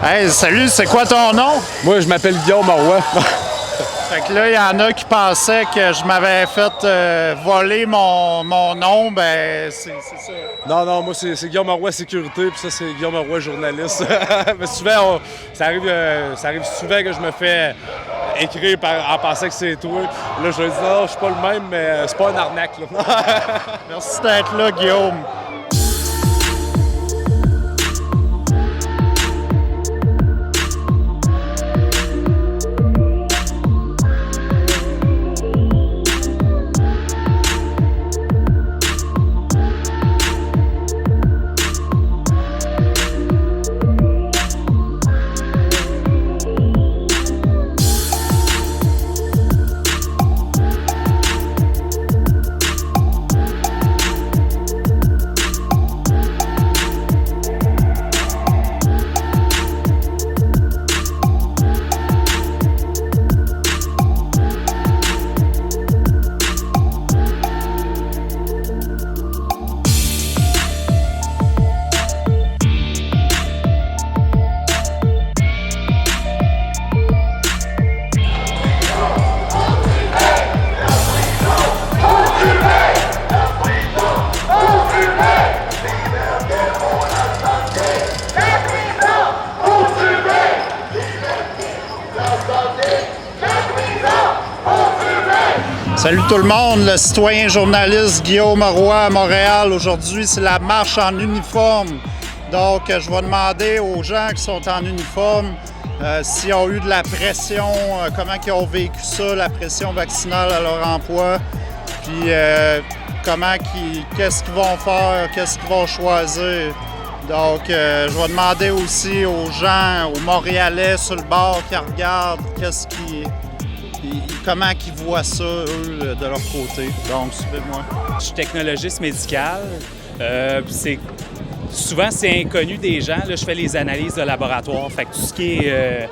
Hey, salut, c'est quoi ton nom? Moi, je m'appelle Guillaume Marois. Fait que là, il y en a qui pensaient que je m'avais fait voler mon nom, ben c'est ça. Non, moi, c'est Guillaume Marois Sécurité, puis ça, c'est Guillaume Marois Journaliste. Mais souvent, ça arrive souvent que je me fais écrire en pensant que c'est toi. Là, je dis non, je suis pas le même, mais c'est pas une arnaque, là. Merci d'être là, Guillaume. Salut tout le monde, le citoyen journaliste Guillaume Marois à Montréal. Aujourd'hui, c'est la marche en uniforme. Donc, je vais demander aux gens qui sont en uniforme s'ils ont eu de la pression, comment ils ont vécu ça, la pression vaccinale à leur emploi, puis qu'est-ce qu'ils vont faire, qu'est-ce qu'ils vont choisir. Donc, je vais demander aussi aux gens, aux Montréalais sur le bord qui regardent, comment ils voient ça, eux, de leur côté. Donc, suivez-moi. Je suis technologiste médical. Souvent, c'est inconnu des gens. Là, je fais les analyses de laboratoire. Fait que tout ce qui est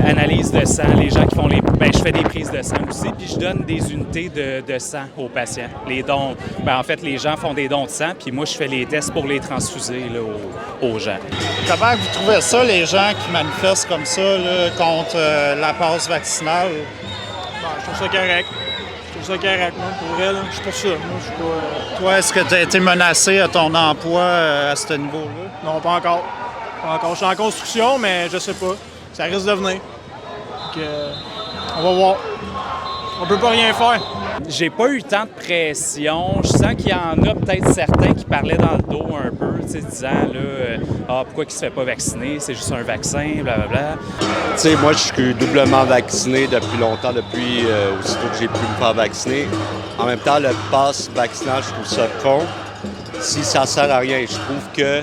analyse de sang, les gens qui font je fais des prises de sang aussi, puis je donne des unités de sang aux patients. Les dons, en fait, les gens font des dons de sang, puis moi, je fais les tests pour les transfuser là, aux gens. Comment vous trouvez ça, les gens qui manifestent comme ça là, contre la passe vaccinale? Je trouve ça correct. Moi, pour vrai, là, je suis pour ça. Moi, je suis pas... Toi, est-ce que tu as été menacé à ton emploi à ce niveau-là? Non, pas encore. Je suis en construction, mais je sais pas. Ça risque de venir. Donc, on va voir. On peut pas rien faire. J'ai pas eu tant de pression. Je sens qu'il y en a peut-être certains qui parlaient dans le dos un peu, disant là, pourquoi il se fait pas vacciner, c'est juste un vaccin, blablabla. Tu sais, moi, je suis doublement vacciné depuis longtemps, depuis aussitôt que j'ai pu me faire vacciner. En même temps, le pass vaccinal, je trouve ça con. Si ça sert à rien, je trouve que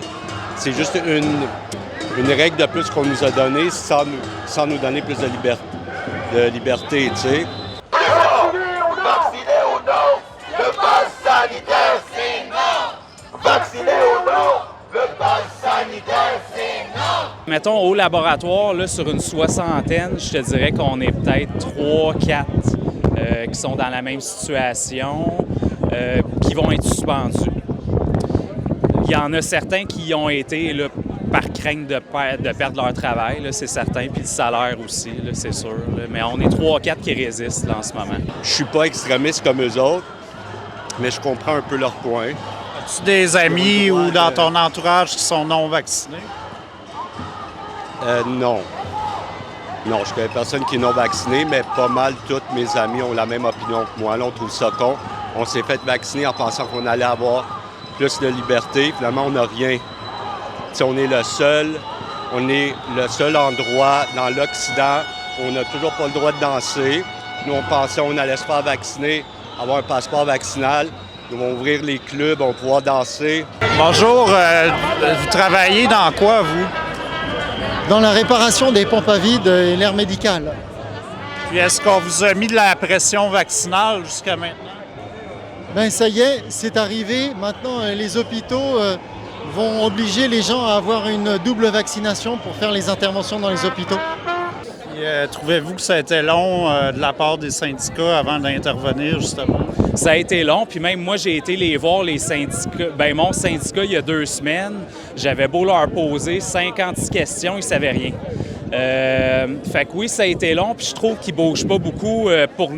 c'est juste une règle de plus qu'on nous a donnée sans nous donner plus de liberté, tu sais. Vacciné ou non, le pass sanitaire, c'est non. Vacciné ou non, le pass sanitaire, c'est non. Mettons, au laboratoire, là, sur une soixantaine, je te dirais qu'on est peut-être 3-4 qui sont dans la même situation, qui vont être suspendus. Il y en a certains qui ont été là, par crainte de perdre leur travail, là, c'est certain, puis le salaire aussi, là, c'est sûr. Là. Mais on est 3-4 qui résistent là, en ce moment. Je suis pas extrémiste comme eux autres, mais je comprends un peu leur point. As-tu des amis ou dans ton entourage qui sont non vaccinés? Non. Non, je connais personne qui est non vacciné, mais pas mal tous mes amis ont la même opinion que moi. Là, on trouve ça con. On s'est fait vacciner en pensant qu'on allait avoir plus de liberté. Finalement, on n'a rien. T'sais, on est le seul endroit dans l'Occident où on n'a toujours pas le droit de danser. Nous, on pensait qu'on allait se faire vacciner, avoir un passeport vaccinal. Ils vont ouvrir les clubs, on va pouvoir danser. Bonjour, vous travaillez dans quoi, vous? Dans la réparation des pompes à vide et l'air médical. Puis est-ce qu'on vous a mis de la pression vaccinale jusqu'à maintenant? Ben ça y est, c'est arrivé. Maintenant, les hôpitaux vont obliger les gens à avoir une double vaccination pour faire les interventions dans les hôpitaux. Trouvez-vous que ça a été long de la part des syndicats avant d'intervenir, justement? Ça a été long, puis même moi, j'ai été les voir, les syndicats. Mon syndicat, il y a 2 semaines, J'avais beau leur poser 56 questions, ils ne savaient rien. Fait que oui, ça a été long, puis je trouve qu'ils ne bougent pas beaucoup pour...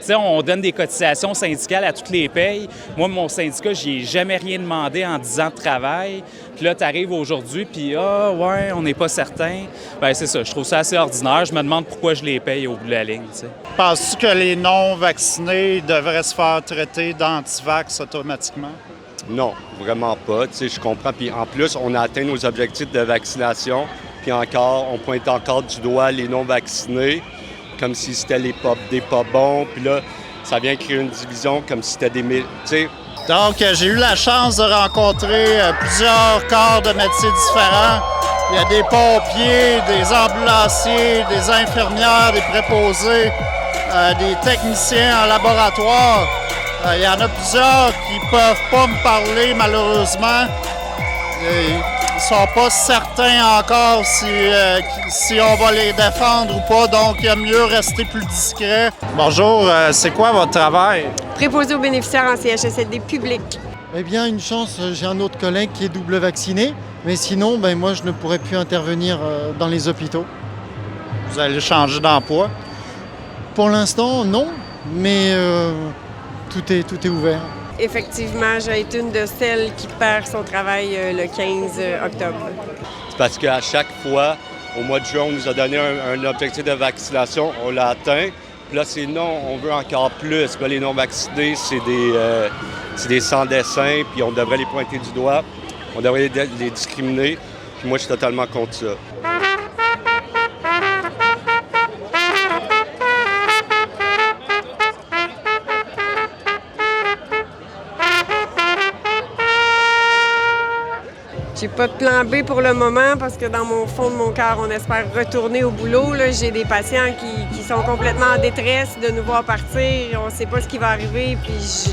Tu sais, on donne des cotisations syndicales à toutes les payes. Moi, mon syndicat, j'y ai jamais rien demandé en 10 ans de travail. Puis là, tu arrives aujourd'hui, puis ouais, on n'est pas certain. Bien, c'est ça, je trouve ça assez ordinaire. Je me demande pourquoi je les paye au bout de la ligne, tu sais. Penses-tu que les non-vaccinés devraient se faire traiter d'anti-vax automatiquement? Non, vraiment pas. Tu sais, je comprends. Puis en plus, on a atteint nos objectifs de vaccination. Puis encore, on pointe encore du doigt les non-vaccinés, comme si c'était des pas bons. Puis là, ça vient créer une division comme si c'était des... Tu sais. Donc, j'ai eu la chance de rencontrer plusieurs corps de métiers différents. Il y a des pompiers, des ambulanciers, des infirmières, des préposés, des techniciens en laboratoire. Il y en a plusieurs qui ne peuvent pas me parler, malheureusement. Ils ne sont pas certains encore si on va les défendre ou pas, donc il y a mieux rester plus discret. Bonjour, c'est quoi votre travail? Préposé aux bénéficiaires en CHSLD public. Eh bien, une chance, j'ai un autre collègue qui est double vacciné, mais sinon, moi, je ne pourrais plus intervenir dans les hôpitaux. Vous allez changer d'emploi? Pour l'instant, non, mais tout est ouvert. Effectivement, j'ai été une de celles qui perd son travail le 15 octobre. C'est parce qu'à chaque fois, au mois de juin, on nous a donné un objectif de vaccination, on l'a atteint. Puis là, c'est non, on veut encore plus. Puis là, les non-vaccinés, c'est des sans-dessin, puis on devrait les pointer du doigt. On devrait les discriminer. Puis moi, je suis totalement contre ça. J'ai pas de plan B pour le moment parce que dans mon fond de mon cœur, on espère retourner au boulot. Là, j'ai des patients qui sont complètement en détresse de nous voir partir. On ne sait pas ce qui va arriver. Puis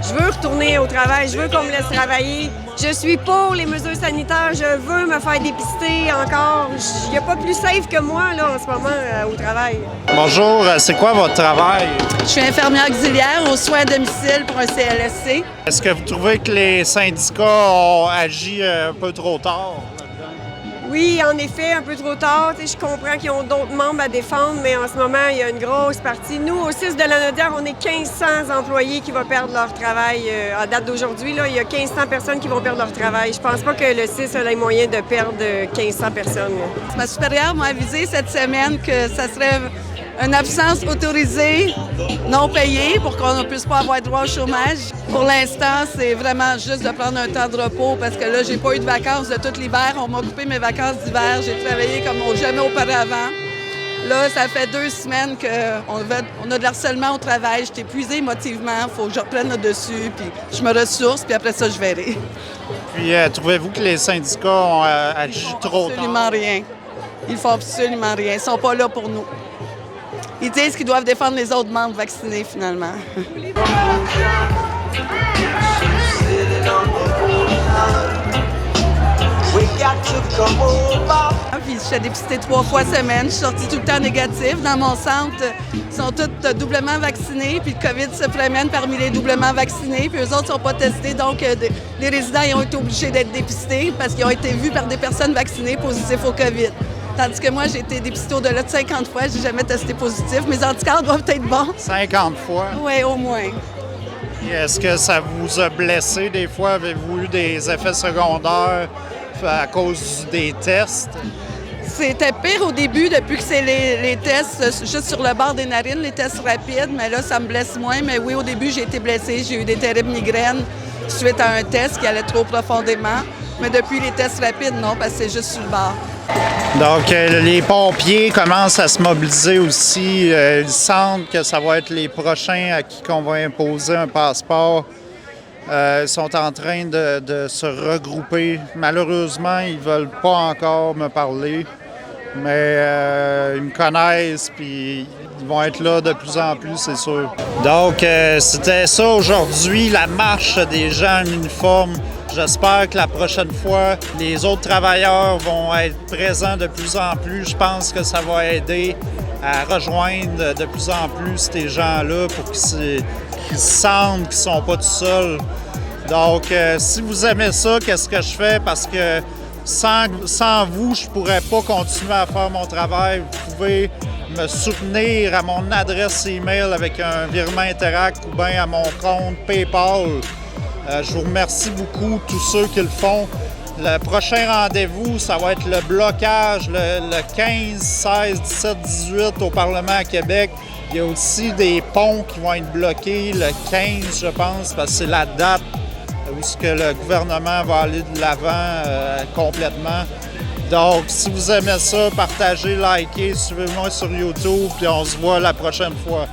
je veux retourner au travail. Je veux qu'on me laisse travailler. Je suis pour les mesures sanitaires. Je veux me faire dépister encore. Il n'y a pas plus safe que moi là, en ce moment au travail. Bonjour, c'est quoi votre travail? Je suis infirmière auxiliaire aux soins à domicile pour un CLSC. Est-ce que vous trouvez que les syndicats ont agi un peu trop tard là-dedans? Oui, en effet, un peu trop tard. Je comprends qu'ils ont d'autres membres à défendre, mais en ce moment, il y a une grosse partie. Nous, au CIS de Lanaudière, on est 1500 employés qui vont perdre leur travail. À date d'aujourd'hui, là, il y a 1500 personnes qui vont perdre leur travail. Je pense pas que le CIS a les moyens de perdre 1500 personnes. Là. Ma supérieure m'a avisé cette semaine que ça serait une absence autorisée, non payée, pour qu'on ne puisse pas avoir droit au chômage. Pour l'instant, c'est vraiment juste de prendre un temps de repos parce que là, j'ai pas eu de vacances de tout l'hiver. On m'a coupé mes vacances d'hiver. J'ai travaillé comme jamais auparavant. Là, ça fait 2 semaines qu'on a de l'harcèlement au travail. Je suis épuisée émotivement. Il faut que je reprenne le dessus, puis je me ressource, puis après ça, je verrai. Puis, trouvez-vous que les syndicats ont agi trop tard? Absolument rien. Ils font absolument rien. Ils sont pas là pour nous. Ils disent qu'ils doivent défendre les autres membres vaccinés, finalement. Puis je suis dépistée 3 fois semaine. Je suis sortie tout le temps négative. Dans mon centre, ils sont tous doublement vaccinés. Puis le COVID se promène parmi les doublement vaccinés. Puis eux autres ne sont pas testés. Donc, les résidents ils ont été obligés d'être dépistés parce qu'ils ont été vus par des personnes vaccinées positifs au COVID. Tandis que moi, j'ai été dépistée au-delà de 50 fois. Je n'ai jamais testé positif. Mes anticorps doivent être bons. 50 fois? Oui, au moins. Est-ce que ça vous a blessé des fois? Avez-vous eu des effets secondaires à cause des tests? C'était pire au début, depuis que c'est les tests juste sur le bord des narines, les tests rapides. Mais là, ça me blesse moins. Mais oui, au début, j'ai été blessée. J'ai eu des terribles migraines suite à un test qui allait trop profondément. Mais depuis les tests rapides, non, parce que c'est juste sur le bord. Donc, les pompiers commencent à se mobiliser aussi. Ils sentent que ça va être les prochains à qui on va imposer un passeport. Ils sont en train de se regrouper. Malheureusement, ils ne veulent pas encore me parler, mais ils me connaissent puis ils vont être là de plus en plus, c'est sûr. Donc, c'était ça aujourd'hui, la marche des gens en uniforme. J'espère que la prochaine fois, les autres travailleurs vont être présents de plus en plus. Je pense que ça va aider à rejoindre de plus en plus ces gens-là pour qu'ils sentent qu'ils ne sont pas tout seuls. Donc, si vous aimez ça, qu'est-ce que je fais? Parce que sans vous, je ne pourrais pas continuer à faire mon travail. Vous pouvez me soutenir à mon adresse email avec un virement Interact ou bien à mon compte PayPal. Je vous remercie beaucoup, tous ceux qui le font. Le prochain rendez-vous, ça va être le blocage le 15, 16, 17, 18 au Parlement à Québec. Il y a aussi des ponts qui vont être bloqués le 15, je pense, parce que c'est la date où ce que le gouvernement va aller de l'avant complètement. Donc, si vous aimez ça, partagez, likez, suivez-moi sur YouTube, puis on se voit la prochaine fois.